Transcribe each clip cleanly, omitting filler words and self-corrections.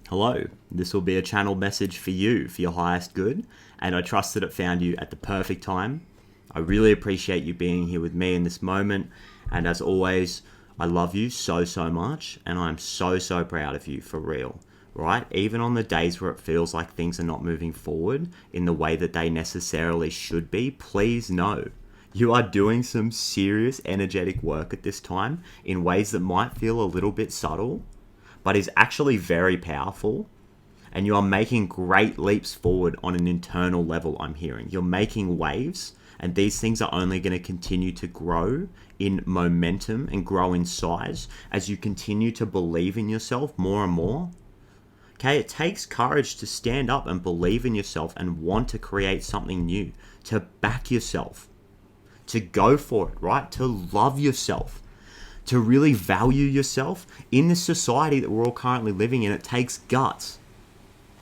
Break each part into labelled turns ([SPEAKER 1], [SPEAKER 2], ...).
[SPEAKER 1] Hello, this will be a channel message for you, for your highest good, and I trust that it found you at the perfect time. I really appreciate you being here with me in this moment, and as always, I love you so much, and I'm so proud of you, for real, right? Even on the days where it feels like things are not moving forward in the way that they necessarily should be, please know you are doing some serious energetic work at this time in ways that might feel a little bit subtle, but is actually very powerful, and you are making great leaps forward on an internal level. I'm hearing you're making waves, and these things are only going to continue to grow in momentum and grow in size as you continue to believe in yourself more and more. Okay, it takes courage to stand up and believe in yourself and want to create something new, to back yourself, to go for it, right? To love yourself, to really value yourself. In this society that we're all currently living in, it takes guts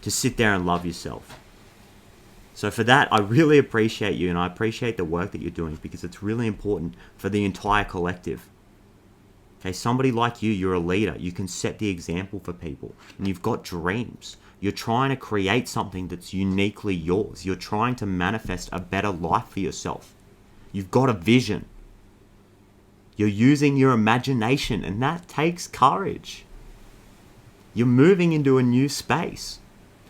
[SPEAKER 1] to sit there and love yourself. So for that, I really appreciate you, and I appreciate the work that you're doing, because it's really important for the entire collective. Okay, somebody like you, you're a leader. You can set the example for people, and you've got dreams. You're trying to create something that's uniquely yours. You're trying to manifest a better life for yourself. You've got a vision. You're using your imagination, and that takes courage. You're moving into a new space.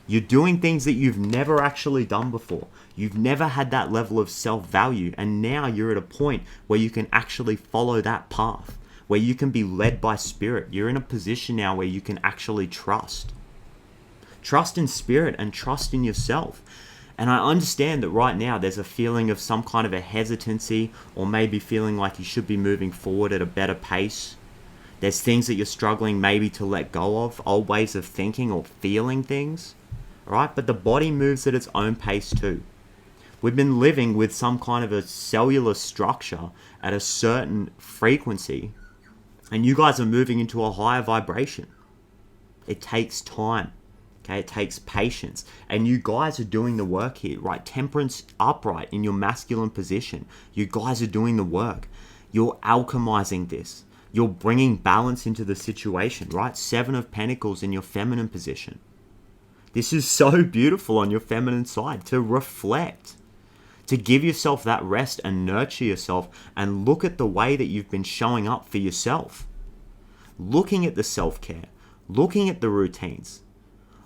[SPEAKER 1] You're doing things that you've never actually done before. You've never had that level of self-value, and now you're at a point where you can actually follow that path, where you can be led by spirit. You're in a position now where you can actually trust. Trust in spirit and trust in yourself. And I understand that right now there's a feeling of some kind of a hesitancy, or maybe feeling like you should be moving forward at a better pace. There's things that you're struggling maybe to let go of, old ways of thinking or feeling things, right? But the body moves at its own pace too. We've been living with some kind of a cellular structure at a certain frequency, and you guys are moving into a higher vibration. It takes time. Okay, it takes patience, and you guys are doing the work here, right? Temperance upright in your masculine position. You guys are doing the work. You're alchemizing this. You're bringing balance into the situation, right? 7 of Pentacles in your feminine position. This is so beautiful on your feminine side, to reflect, to give yourself that rest and nurture yourself, and look at the way that you've been showing up for yourself. Looking at the self-care, looking at the routines,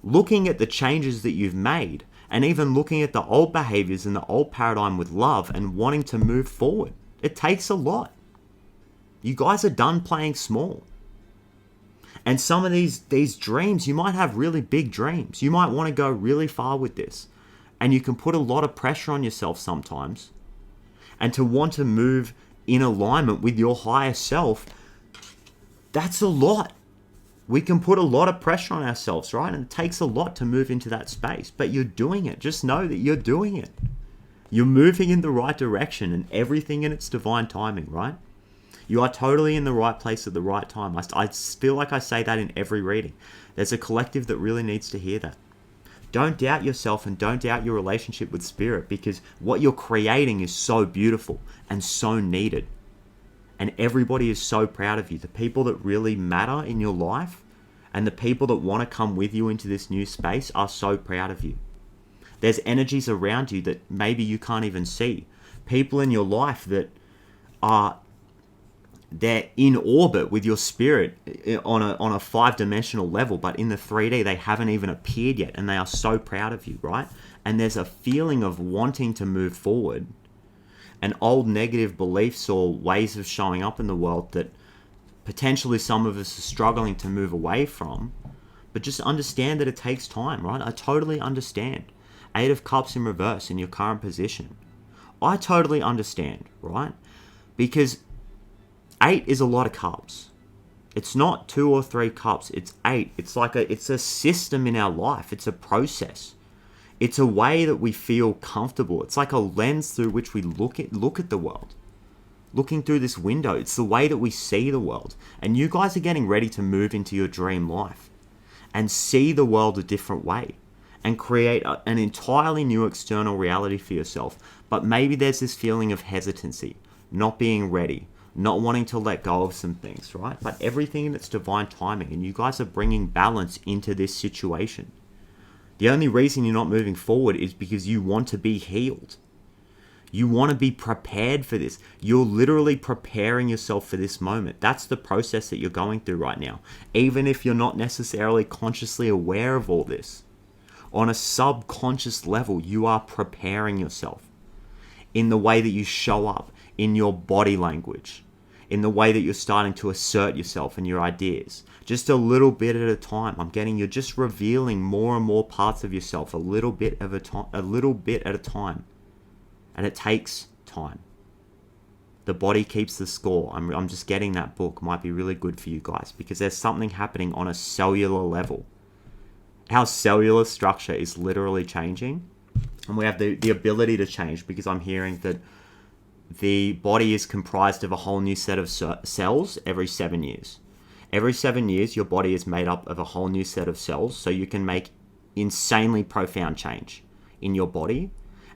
[SPEAKER 1] looking at the changes that you've made, and even looking at the old behaviors and the old paradigm with love and wanting to move forward. It takes a lot. You guys are done playing small. And some of these dreams, you might have really big dreams. You might want to go really far with this. And you can put a lot of pressure on yourself sometimes. And to want to move in alignment with your higher self, that's a lot. We can put a lot of pressure on ourselves, right? And it takes a lot to move into that space. But you're doing it. Just know that you're doing it. You're moving in the right direction, and everything in its divine timing, right? You are totally in the right place at the right time. I feel like I say that in every reading. There's a collective that really needs to hear that. Don't doubt yourself, and don't doubt your relationship with spirit, because what you're creating is so beautiful and so needed. And everybody is so proud of you. The people that really matter in your life and the people that want to come with you into this new space are so proud of you. There's energies around you that maybe you can't even see. People in your life that they're in orbit with your spirit on a 5-dimensional level, but in the 3D they haven't even appeared yet, and they are so proud of you, right? And there's a feeling of wanting to move forward, and old negative beliefs or ways of showing up in the world that potentially some of us are struggling to move away from. But just understand that it takes time, right? I totally understand. 8 of Cups in reverse in your current position. I totally understand, right? Because 8 is a lot of cups. It's not 2 or 3 cups, it's 8. It's a system in our life. It's a process. It's a way that we feel comfortable. It's like a lens through which we look at the world. Looking through this window, it's the way that we see the world. And you guys are getting ready to move into your dream life and see the world a different way and create an entirely new external reality for yourself. But maybe there's this feeling of hesitancy, not being ready, not wanting to let go of some things, right? But everything in its divine timing, and you guys are bringing balance into this situation. The only reason you're not moving forward is because you want to be healed. You want to be prepared for this. You're literally preparing yourself for this moment. That's the process that you're going through right now. Even if you're not necessarily consciously aware of all this, on a subconscious level, you are preparing yourself in the way that you show up, in your body language, in the way that you're starting to assert yourself and your ideas. Just a little bit at a time. I'm getting you're just revealing more and more parts of yourself a little bit at a time. And it takes time. The body keeps the score. I'm just getting that book. Might be really good for you guys because there's something happening on a cellular level. Our cellular structure is literally changing. And we have the ability to change because I'm hearing that the body is comprised of a whole new set of cells every 7 years. Every 7 years, your body is made up of a whole new set of cells, so you can make insanely profound change in your body.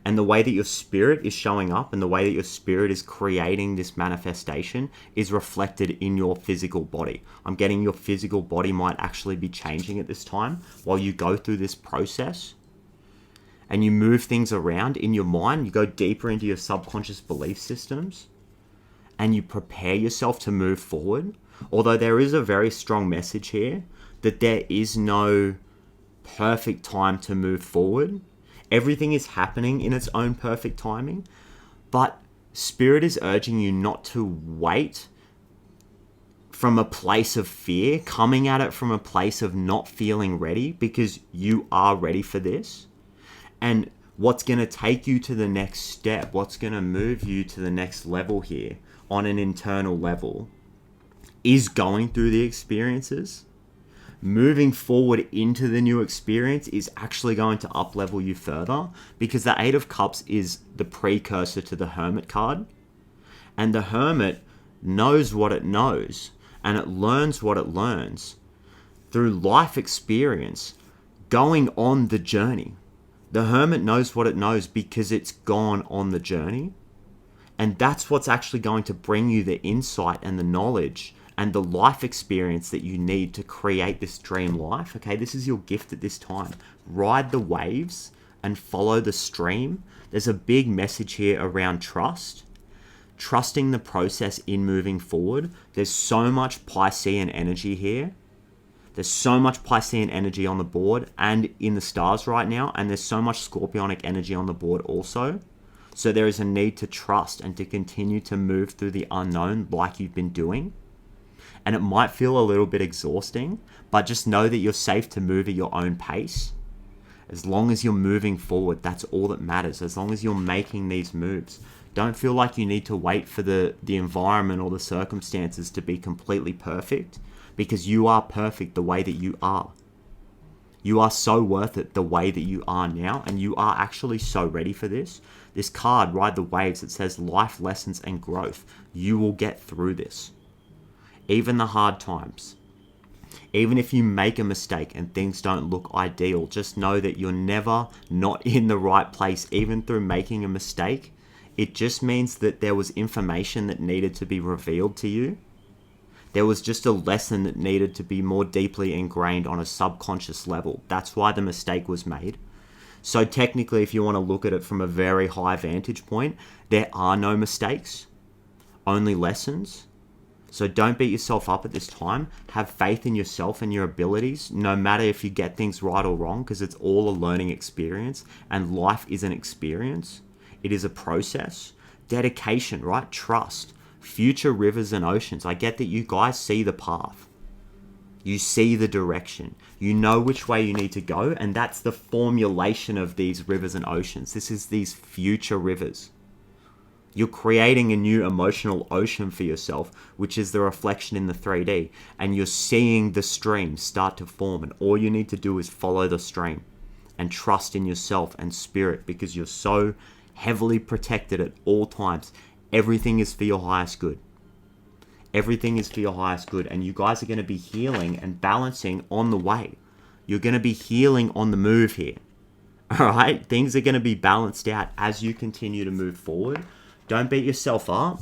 [SPEAKER 1] And the way that your spirit is showing up and the way that your spirit is creating this manifestation is reflected in your physical body. I'm getting your physical body might actually be changing at this time while you go through this process. And you move things around in your mind, you go deeper into your subconscious belief systems, and you prepare yourself to move forward. Although there is a very strong message here that there is no perfect time to move forward. Everything is happening in its own perfect timing, but Spirit is urging you not to wait from a place of fear, coming at it from a place of not feeling ready, because you are ready for this. And what's going to take you to the next step, what's going to move you to the next level here on an internal level, is going through the experiences. Moving forward into the new experience is actually going to up-level you further, because the Eight of Cups is the precursor to the Hermit card. And the Hermit knows what it knows, and it learns what it learns through life experience, going on the journey. The Hermit knows what it knows because it's gone on the journey. And that's what's actually going to bring you the insight and the knowledge and the life experience that you need to create this dream life. Okay, this is your gift at this time. Ride the waves and follow the stream. There's a big message here around trust. Trusting the process in moving forward. There's so much Piscean energy here. There's so much Piscean energy on the board and in the stars right now. And there's so much Scorpionic energy on the board also. So there is a need to trust and to continue to move through the unknown like you've been doing. And it might feel a little bit exhausting, but just know that you're safe to move at your own pace. As long as you're moving forward, that's all that matters. As long as you're making these moves. Don't feel like you need to wait for the environment or the circumstances to be completely perfect, because you are perfect the way that you are. You are so worth it the way that you are now, and you are actually so ready for this. This card, Ride the Waves, it says life lessons and growth. You will get through this. Even the hard times. Even if you make a mistake and things don't look ideal, just know that you're never not in the right place, even through making a mistake. It just means that there was information that needed to be revealed to you. There was just a lesson that needed to be more deeply ingrained on a subconscious level. That's why the mistake was made. So technically, if you want to look at it from a very high vantage point, there are no mistakes, only lessons. So don't beat yourself up at this time. Have faith in yourself and your abilities, no matter if you get things right or wrong, because it's all a learning experience, and life is an experience. It is a process. Dedication, right? Trust. Future rivers and oceans. I get that you guys see the path. You see the direction. You know which way you need to go, and that's the formulation of these rivers and oceans. This is these future rivers. You're creating a new emotional ocean for yourself, which is the reflection in the 3D. And you're seeing the stream start to form. And all you need to do is follow the stream and trust in yourself and spirit, because you're so heavily protected at all times. Everything is for your highest good. Everything is for your highest good. And you guys are going to be healing and balancing on the way. You're going to be healing on the move here. All right? Things are going to be balanced out as you continue to move forward. Don't beat yourself up.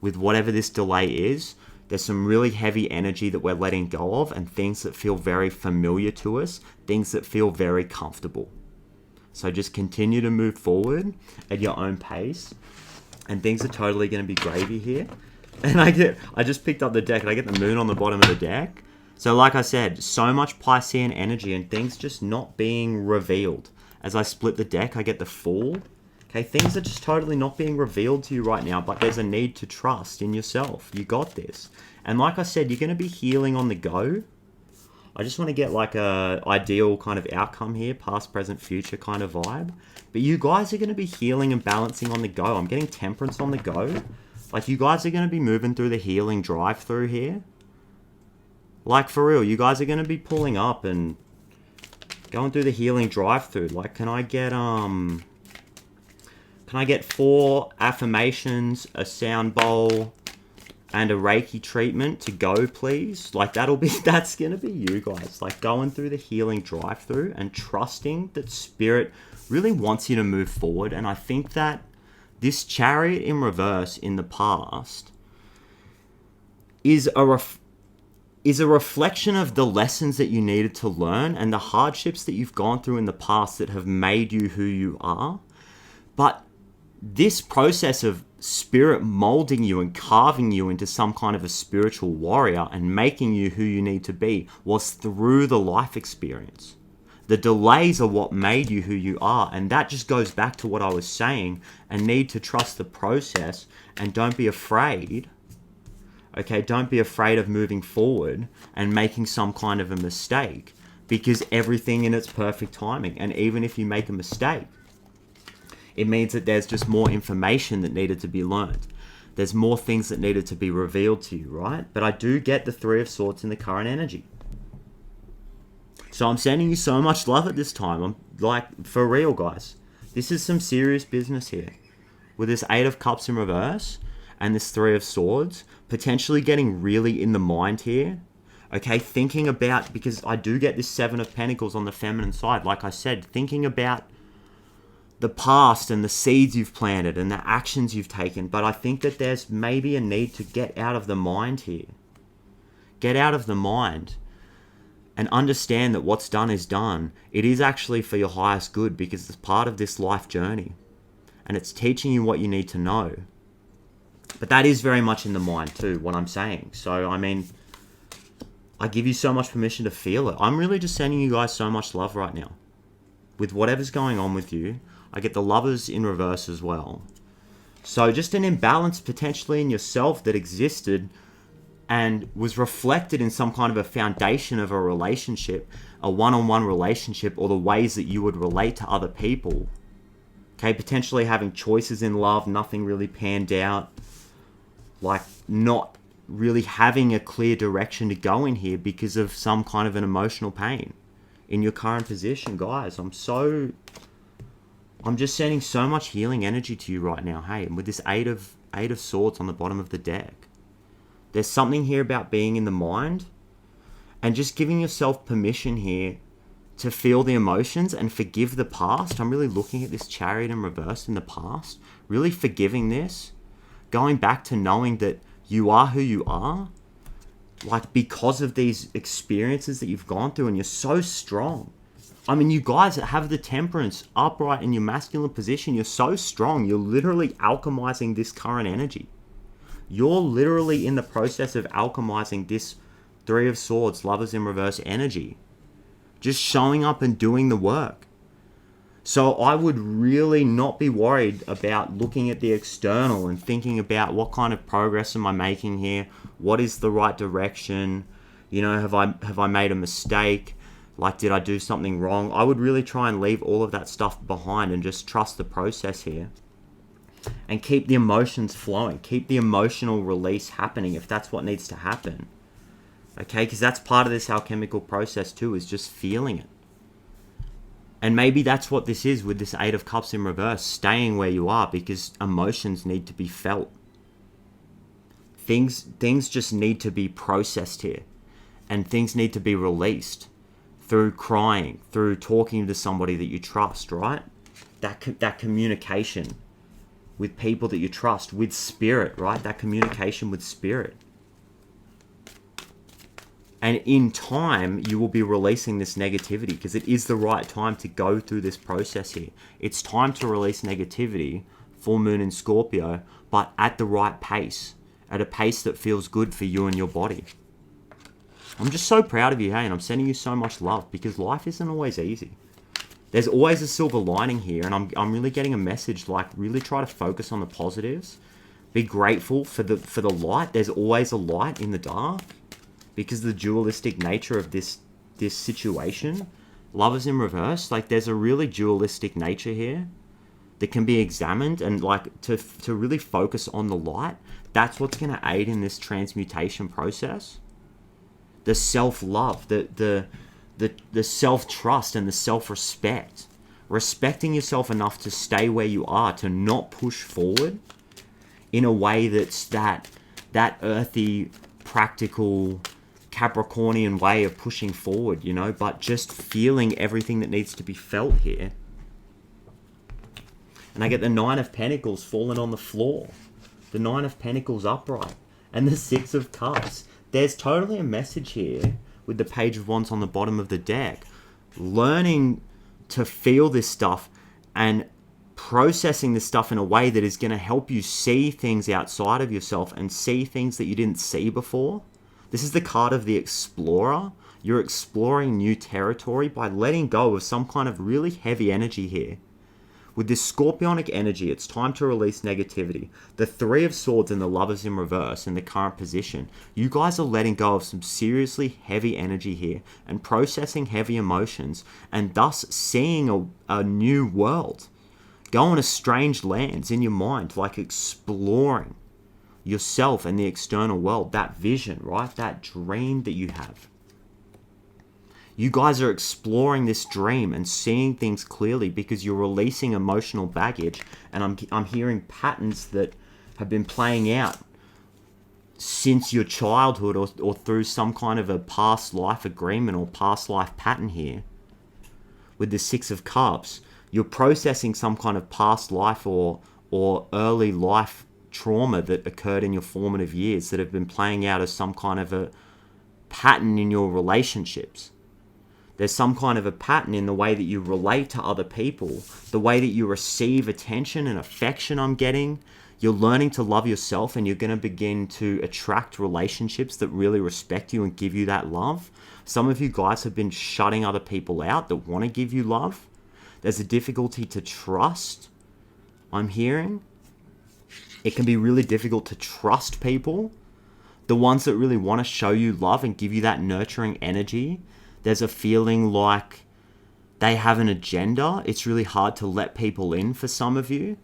[SPEAKER 1] with whatever this delay is, there's some really heavy energy that we're letting go of, and things that feel very familiar to us, things that feel very comfortable. So just continue to move forward at your own pace, and things are totally going to be gravy here. And I just picked up the deck, and I get the moon on the bottom of the deck. So like I said, so much Piscean energy and things just not being revealed. As I split the deck, I get the Fool. Okay, things are just totally not being revealed to you right now, but there's a need to trust in yourself. You got this. And like I said, you're going to be healing on the go. I just want to get like a ideal kind of outcome here, past, present, future kind of vibe. But you guys are going to be healing and balancing on the go. I'm getting temperance on the go. Like, you guys are going to be moving through the healing drive-through here. Like, for real, you guys are going to be pulling up and going through the healing drive-through. Like, can I get 4 affirmations, a sound bowl, and a Reiki treatment to go, please? Like, that's going to be you guys. Like, going through the healing drive-through and trusting that Spirit really wants you to move forward. And I think that this Chariot in reverse in the past is a reflection of the lessons that you needed to learn and the hardships that you've gone through in the past that have made you who you are. But this process of Spirit molding you and carving you into some kind of a spiritual warrior and making you who you need to be was through the life experience. The delays are what made you who you are, and that just goes back to what I was saying, and need to trust the process, and don't be afraid. Okay, don't be afraid of moving forward and making some kind of a mistake, because everything in its perfect timing. And even if you make a mistake, it means that there's just more information that needed to be learned. There's more things that needed to be revealed to you, right? But I do get the Three of Swords in the current energy. So I'm sending you so much love at this time. I'm like, for real, guys. This is some serious business here. With this 8 of Cups in reverse and this 3 of Swords, potentially getting really in the mind here. Okay, thinking about, because I do get this 7 of Pentacles on the feminine side. Like I said, thinking about the past and the seeds you've planted and the actions you've taken. But I think that there's maybe a need to get out of the mind here. Get out of the mind. And understand that what's done is done. It is actually for your highest good, because it's part of this life journey. And it's teaching you what you need to know. But that is very much in the mind too, what I'm saying. So, I mean, I give you so much permission to feel it. I'm really just sending you guys so much love right now. With whatever's going on with you. I get the Lovers in reverse as well. So just an imbalance potentially in yourself that existed and was reflected in some kind of a foundation of a relationship, a one-on-one relationship, or the ways that you would relate to other people. Okay, potentially having choices in love, nothing really panned out. Like, not really having a clear direction to go in here because of some kind of an emotional pain in your current position. Guys, I'm just sending so much healing energy to you right now. Hey, and with this 8 of Swords on the bottom of the deck. There's something here about being in the mind and just giving yourself permission here to feel the emotions and forgive the past. I'm really looking at this Chariot in reverse in the past, really forgiving this, going back to knowing that you are who you are, like because of these experiences that you've gone through, and you're so strong. I mean, you guys that have the Temperance upright in your masculine position, you're so strong. You're literally alchemizing this current energy. You're literally in the process of alchemizing this 3 of Swords, Lovers in reverse energy. Just showing up and doing the work. So I would really not be worried about looking at the external and thinking about what kind of progress am I making here? What is the right direction? You know, have I made a mistake? Like, did I do something wrong? I would really try and leave all of that stuff behind and just trust the process here. And keep the emotions flowing. Keep the emotional release happening if that's what needs to happen. Okay, because that's part of this alchemical process too, is just feeling it. And maybe that's what this is with this 8 of Cups in reverse, staying where you are because emotions need to be felt. Things just need to be processed here. And things need to be released through crying, through talking to somebody that you trust, right? That communication. with people that you trust, with spirit, right? That communication with spirit. And in time, you will be releasing this negativity because it is the right time to go through this process here. It's time to release negativity, full moon in Scorpio, but at the right pace, at a pace that feels good for you and your body. I'm just so proud of you, hey, and I'm sending you so much love because life isn't always easy. There's always a silver lining here, and I'm really getting a message like really try to focus on the positives. Be grateful for the light. There's always a light in the dark. Because of the dualistic nature of this situation, Lovers in reverse, like there's a really dualistic nature here that can be examined, and like to really focus on the light. That's what's going to aid in this transmutation process. The self-love, the self-trust, and the self-respect. Respecting yourself enough to stay where you are, to not push forward in a way that's that earthy, practical, Capricornian way of pushing forward, you know, but just feeling everything that needs to be felt here. And I get the Nine of Pentacles falling on the floor. The Nine of Pentacles upright. And the Six of Cups. There's totally a message here with the Page of Wands on the bottom of the deck. Learning to feel this stuff and processing this stuff in a way that is going to help you see things outside of yourself and see things that you didn't see before. This is the card of the explorer. You're exploring new territory by letting go of some kind of really heavy energy here. With this scorpionic energy, it's time to release negativity. The Three of Swords and the Lovers in reverse in the current position. You guys are letting go of some seriously heavy energy here and processing heavy emotions and thus seeing a new world. Going to strange lands in your mind, like exploring yourself and the external world, that vision, right? That dream that you have. You guys are exploring this dream and seeing things clearly because you're releasing emotional baggage, and I'm hearing patterns that have been playing out since your childhood or through some kind of a past life agreement or past life pattern here. With the Six of Cups, you're processing some kind of past life or early life trauma that occurred in your formative years that have been playing out as some kind of a pattern in your relationships. There's some kind of a pattern in the way that you relate to other people, the way that you receive attention and affection. I'm getting. You're learning to love yourself, and you're going to begin to attract relationships that really respect you and give you that love. Some of you guys have been shutting other people out that want to give you love. There's a difficulty to trust, I'm hearing. It can be really difficult to trust people. The ones that really want to show you love and give you that nurturing energy. There's a feeling like they have an agenda. It's really hard to let people in for some of you.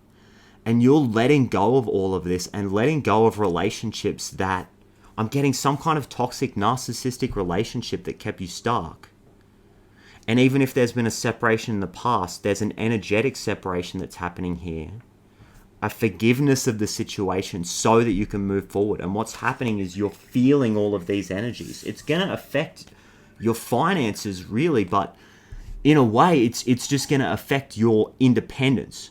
[SPEAKER 1] And you're letting go of all of this and letting go of relationships that I'm getting some kind of toxic, narcissistic relationship that kept you stuck. And even if there's been a separation in the past, there's an energetic separation that's happening here. A forgiveness of the situation so that you can move forward. And what's happening is you're feeling all of these energies. It's going to affect your finances really, but in a way, it's just going to affect your independence.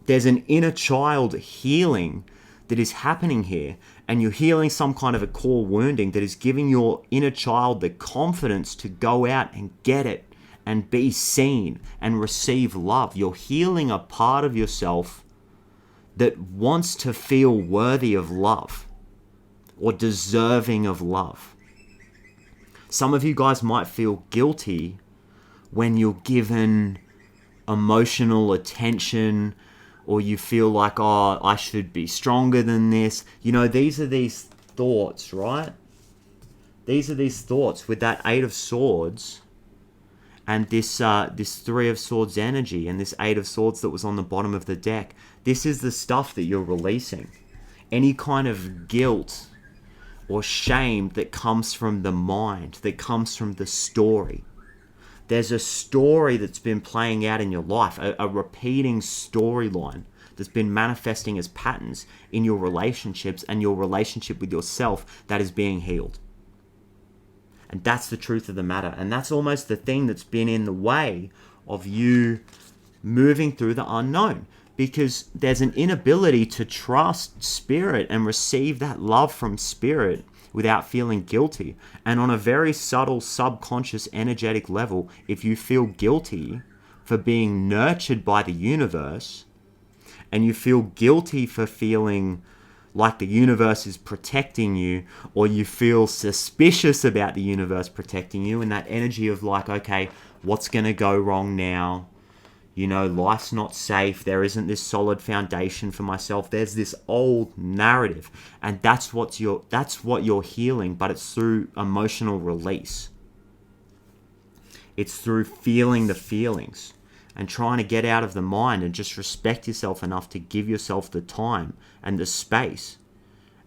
[SPEAKER 1] There's an inner child healing that is happening here, and you're healing some kind of a core wounding that is giving your inner child the confidence to go out and get it and be seen and receive love. You're healing a part of yourself that wants to feel worthy of love or deserving of love. Some of you guys might feel guilty when you're given emotional attention, or you feel like, oh, I should be stronger than this. You know, these are these thoughts, right? These are these thoughts with that Eight of Swords and this Three of Swords energy and this Eight of Swords that was on the bottom of the deck. This is the stuff that you're releasing. Any kind of guilt or shame that comes from the mind, that comes from the story. There's a story that's been playing out in your life, a repeating storyline that's been manifesting as patterns in your relationships and your relationship with yourself that is being healed. And that's the truth of the matter. And that's almost the thing that's been in the way of you moving through the unknown. because there's an inability to trust spirit and receive that love from spirit without feeling guilty. And on a very subtle, subconscious, energetic level, if you feel guilty for being nurtured by the universe, and you feel guilty for feeling like the universe is protecting you, or you feel suspicious about the universe protecting you, and that energy of like, okay, what's going to go wrong now? You know, life's not safe. There isn't this solid foundation for myself. There's this old narrative, and that's what you're healing, but it's through emotional release. It's through feeling the feelings and trying to get out of the mind and just respect yourself enough to give yourself the time and the space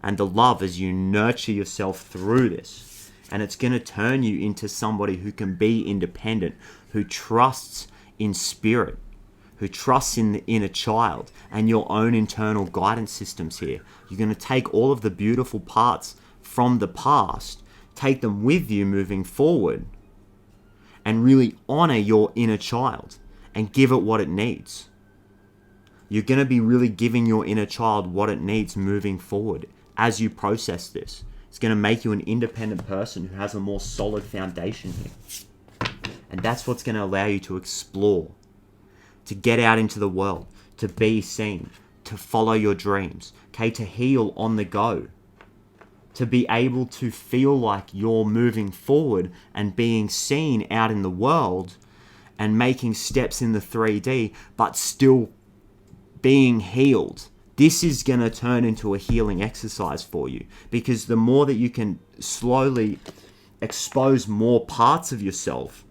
[SPEAKER 1] and the love as you nurture yourself through this. And it's going to turn you into somebody who can be independent, who trusts in spirit, who trusts in the inner child and your own internal guidance systems here. You're going to take all of the beautiful parts from the past, take them with you moving forward, and really honor your inner child and give it what it needs. You're going to be really giving your inner child what it needs moving forward as you process this. It's going to make you an independent person who has a more solid foundation here. And that's what's going to allow you to explore, to get out into the world, to be seen, to follow your dreams, okay, to heal on the go, to be able to feel like you're moving forward and being seen out in the world and making steps in the 3D, but still being healed. This is going to turn into a healing exercise for you, because the more that you can slowly expose more parts of yourself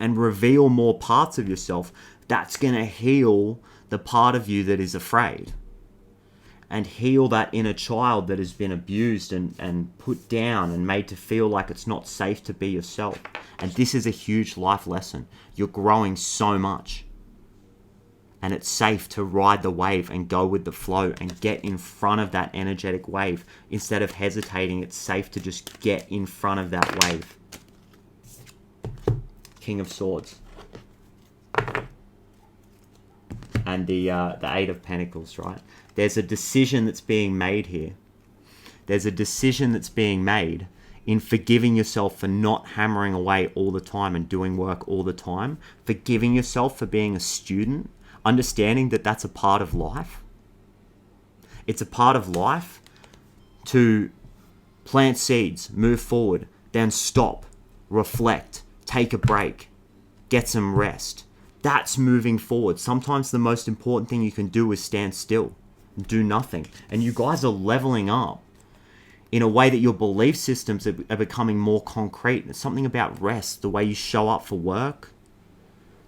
[SPEAKER 1] and reveal more parts of yourself, that's going to heal the part of you that is afraid and heal that inner child that has been abused and put down and made to feel like it's not safe to be yourself. And this is a huge life lesson. You're growing so much. And it's safe to ride the wave and go with the flow and get in front of that energetic wave. Instead of hesitating, it's safe to just get in front of that wave. King of Swords. And the Eight of Pentacles, right? There's a decision that's being made here. There's a decision that's being made in forgiving yourself for not hammering away all the time and doing work all the time. Forgiving yourself for being a student. Understanding that that's a part of life. It's a part of life to plant seeds, move forward, then stop, reflect, take a break, get some rest. That's moving forward. Sometimes the most important thing you can do is stand still, do nothing. And you guys are leveling up in a way that your belief systems are becoming more concrete. There's something about rest, the way you show up for work,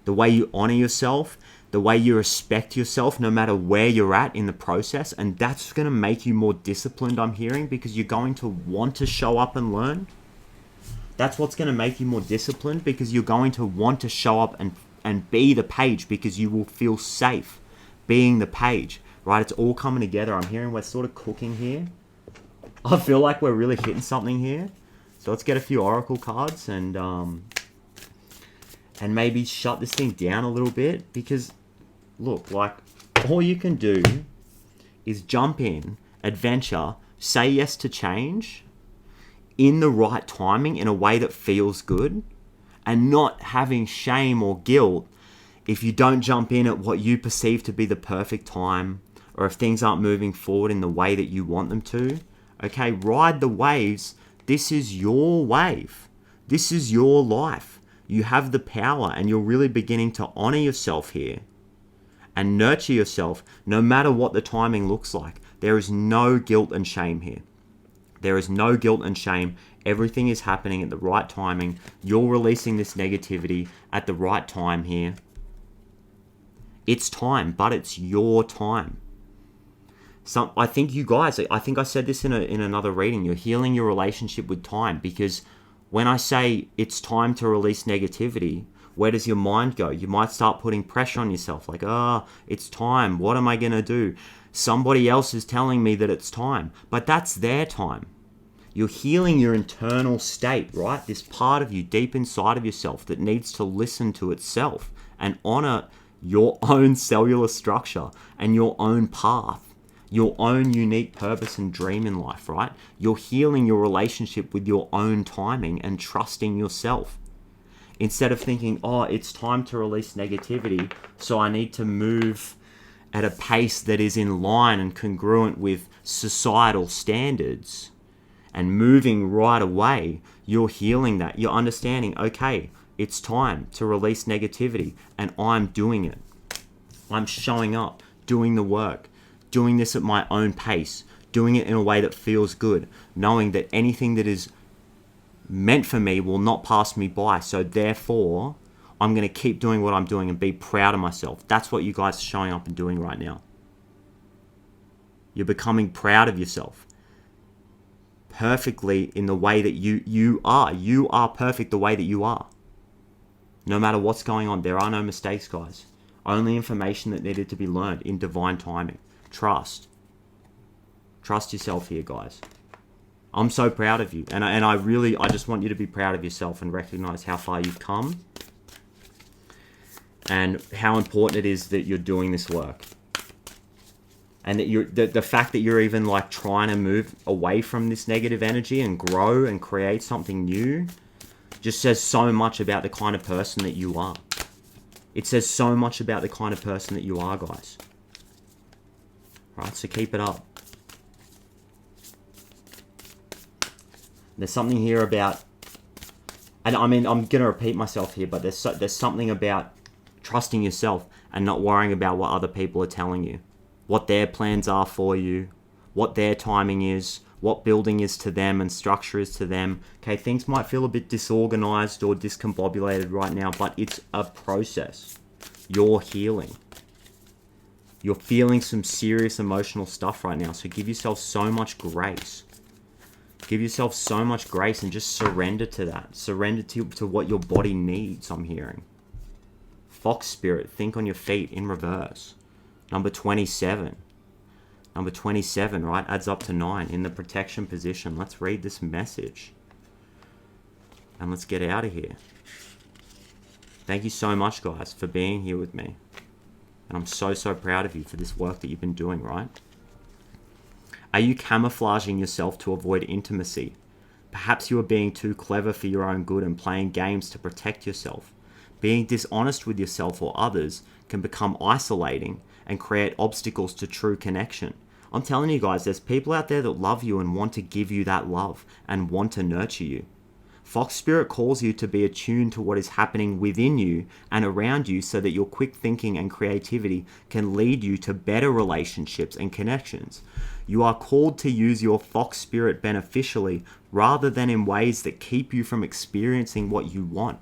[SPEAKER 1] the way you honor yourself, the way you respect yourself no matter where you're at in the process. And that's going to make you more disciplined, I'm hearing, because you're going to want to show up and learn. That's what's going to make you more disciplined, because you're going to want to show up and be the page, because you will feel safe being the page, right? It's all coming together. I'm hearing we're sort of cooking here. I feel like we're really hitting something here. So let's get a few oracle cards and maybe shut this thing down a little bit, because look, like, all you can do is jump in, adventure, say yes to change in the right timing in a way that feels good, and not having shame or guilt if you don't jump in at what you perceive to be the perfect time, or if things aren't moving forward in the way that you want them to. Okay, ride the waves. This is your wave. This is your life. You have the power, and you're really beginning to honor yourself here and nurture yourself no matter what the timing looks like. There is no guilt and shame here. There is no guilt and shame. Everything is happening at the right timing. You're releasing this negativity at the right time here. It's time, but it's your time. I think you guys, I think I said this in another reading, you're healing your relationship with time, because when I say it's time to release negativity, where does your mind go? You might start putting pressure on yourself, like, it's time. What am I going to do? Somebody else is telling me that it's time, but that's their time. You're healing your internal state, right? This part of you deep inside of yourself that needs to listen to itself and honor your own cellular structure and your own path, your own unique purpose and dream in life, right? You're healing your relationship with your own timing and trusting yourself. Instead of thinking, oh, it's time to release negativity, so I need to move at a pace that is in line and congruent with societal standards, and moving right away, you're healing that. You're understanding, okay, it's time to release negativity, and I'm doing it. I'm showing up, doing the work, doing this at my own pace, doing it in a way that feels good, knowing that anything that is meant for me will not pass me by. So therefore, I'm going to keep doing what I'm doing and be proud of myself. That's what you guys are showing up and doing right now. You're becoming proud of yourself. Perfectly in the way that you are. You are perfect the way that you are. No matter what's going on, there are no mistakes, guys. Only information that needed to be learned in divine timing. Trust. Trust yourself here, guys. I'm so proud of you. And I just want you to be proud of yourself and recognize how far you've come and how important it is that you're doing this work. And that the fact that you're even like trying to move away from this negative energy and grow and create something new just says so much about the kind of person that you are. It says so much about the kind of person that you are, guys. Right, so keep it up. There's something here about, and I mean, I'm going to repeat myself here, but there's something about trusting yourself and not worrying about what other people are telling you. What their plans are for you, what their timing is, what building is to them and structure is to them. Okay, things might feel a bit disorganized or discombobulated right now, but it's a process. You're healing. You're feeling some serious emotional stuff right now, so give yourself so much grace. Give yourself so much grace and just surrender to that. Surrender to what your body needs, I'm hearing. Fox Spirit, think on your feet in reverse. Number 27. Number 27, right? Adds up to 9 in the protection position. Let's read this message. And let's get out of here. Thank you so much, guys, for being here with me. And I'm so, so proud of you for this work that you've been doing, right? Are you camouflaging yourself to avoid intimacy? Perhaps you are being too clever for your own good and playing games to protect yourself. Being dishonest with yourself or others can become isolating and create obstacles to true connection. I'm telling you guys, there's people out there that love you and want to give you that love and want to nurture you. Fox Spirit calls you to be attuned to what is happening within you and around you so that your quick thinking and creativity can lead you to better relationships and connections. You are called to use your Fox Spirit beneficially rather than in ways that keep you from experiencing what you want.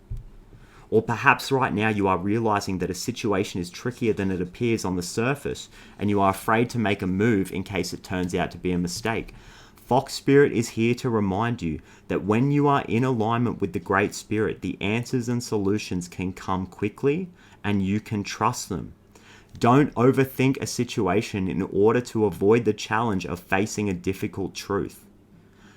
[SPEAKER 1] Or perhaps right now you are realizing that a situation is trickier than it appears on the surface and you are afraid to make a move in case it turns out to be a mistake. Fox Spirit is here to remind you that when you are in alignment with the Great Spirit, the answers and solutions can come quickly and you can trust them. Don't overthink a situation in order to avoid the challenge of facing a difficult truth.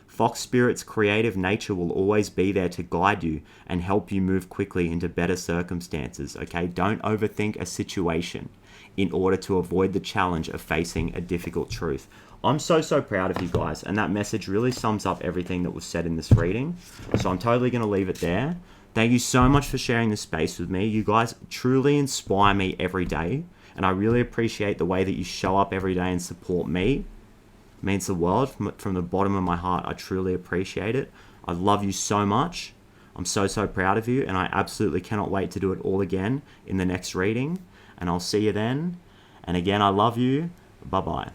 [SPEAKER 1] Fox Spirit's creative nature will always be there to guide you and help you move quickly into better circumstances, okay? Don't overthink a situation in order to avoid the challenge of facing a difficult truth. I'm so, so proud of you guys, and that message really sums up everything that was said in this reading. So I'm totally going to leave it there. Thank you so much for sharing this space with me. You guys truly inspire me every day, and I really appreciate the way that you show up every day and support me. It means the world from the bottom of my heart. I truly appreciate it. I love you so much. I'm so, so proud of you, and I absolutely cannot wait to do it all again in the next reading. And I'll see you then. And again, I love you. Bye-bye.